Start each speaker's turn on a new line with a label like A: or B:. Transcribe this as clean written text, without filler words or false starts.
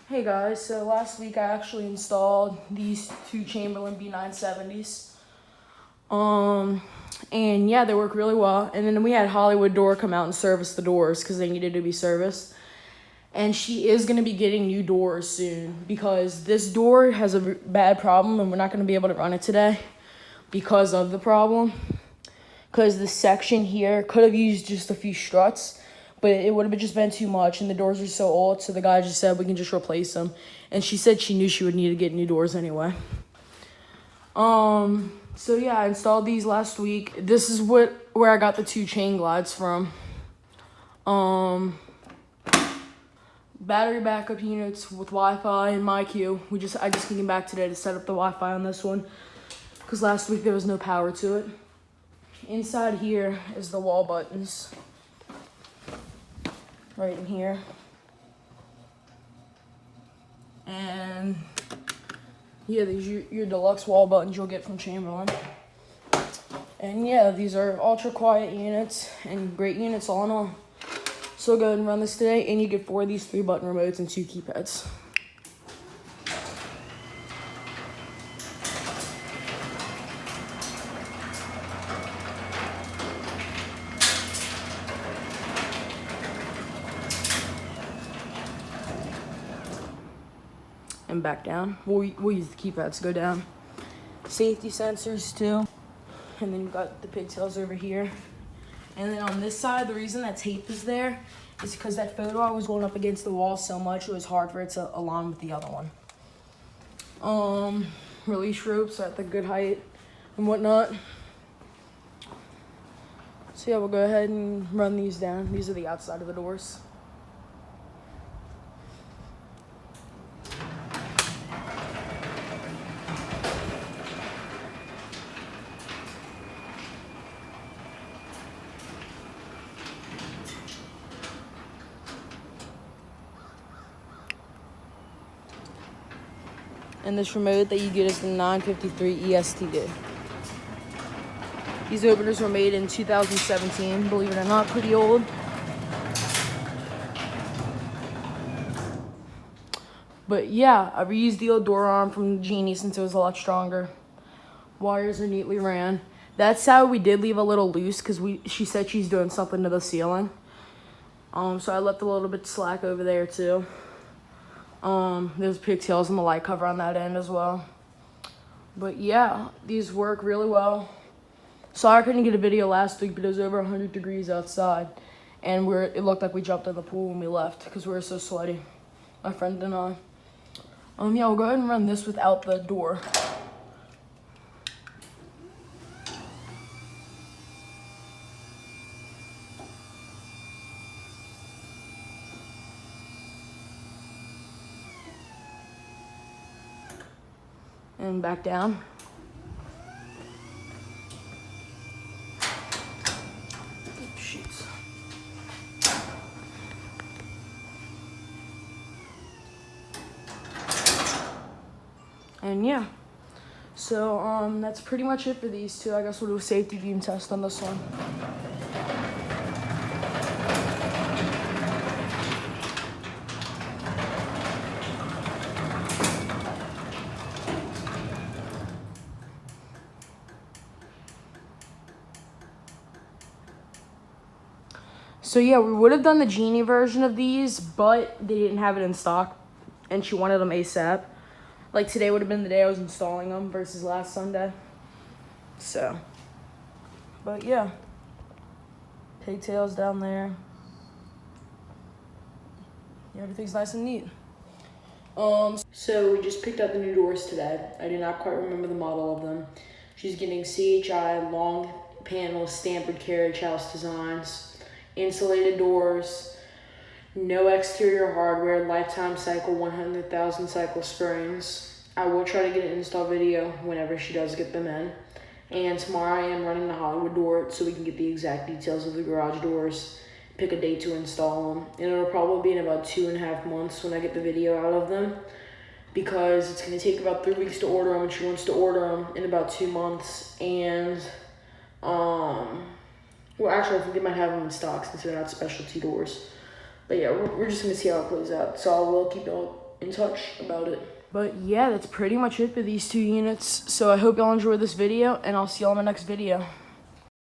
A: Hey guys, so last week I actually installed these two Chamberlain B970s. And yeah, they work really well. And then we had Hollywood Door come out and service the doors because they needed to be serviced. And she is going to be getting new doors soon because this door has a bad problem and we're not going to be able to run it today because of the problem. Because the section here could have used just a few struts, but it would have just been too much, and the doors are so old, so the guy just said we can just replace them. And she said she knew she would need to get new doors anyway. So yeah, I installed these last week. This is where I got the two chain glides from. Battery backup units with Wi-Fi and MyQ. I just came back today to set up the Wi-Fi on this one, because last week there was no power to it. Inside here is the wall buttons. Right in here. And yeah, these are your deluxe wall buttons you'll get from Chamberlain. And yeah, these are ultra quiet units and great units all in all. So go ahead and run this today, and you get 4 of these 3-button remotes and 2 keypads. And back down. We'll use the keypads to go down. Safety sensors too. And then you've got the pigtails over here. And then on this side, the reason that tape is there is because that photo I was going up against the wall so much, it was hard for it to align with the other one. Release ropes at the good height and whatnot. So yeah, we'll go ahead and run these down. These are the outside of the doors. And this remote that you get is the 953 ESTD. These openers were made in 2017, believe it or not, pretty old. But yeah, I reused the old door arm from Genie since it was a lot stronger. Wires are neatly ran. That side we did leave a little loose because she said she's doing something to the ceiling. So I left a little bit slack over there too. There's pigtails and the light cover on that end as well. But yeah, these work really well. Sorry I couldn't get a video last week, but it was over 100 degrees outside. And it looked like we jumped in the pool when we left because we were so sweaty, my friend and I. Yeah, we'll go ahead and run this without the door. And back down. Shoots. And yeah, so that's pretty much it for these two. I guess we'll do a safety beam test on this one. So yeah, we would have done the Genie version of these, but they didn't have it in stock, and she wanted them ASAP. Like today would have been the day I was installing them versus last Sunday. So, but yeah, pigtails down there. Yeah, everything's nice and neat. So we just picked up the new doors today. I do not quite remember the model of them. She's getting CHI long panel stamped carriage house designs, insulated doors, no exterior hardware, lifetime cycle, 100,000 cycle springs. I will try to get an install video whenever she does get them in. And tomorrow I am running the Hollywood door so we can get the exact details of the garage doors, pick a date to install them. And it'll probably be in about 2.5 months when I get the video out of them, because it's going to take about 3 weeks to order them, and she wants to order them in about 2 months. And well, actually, I think they might have them in stock since they're not specialty doors. But yeah, we're just going to see how it plays out. So I will keep you in touch about it. But yeah, that's pretty much it for these two units. So I hope y'all enjoyed this video, and I'll see y'all in the next video.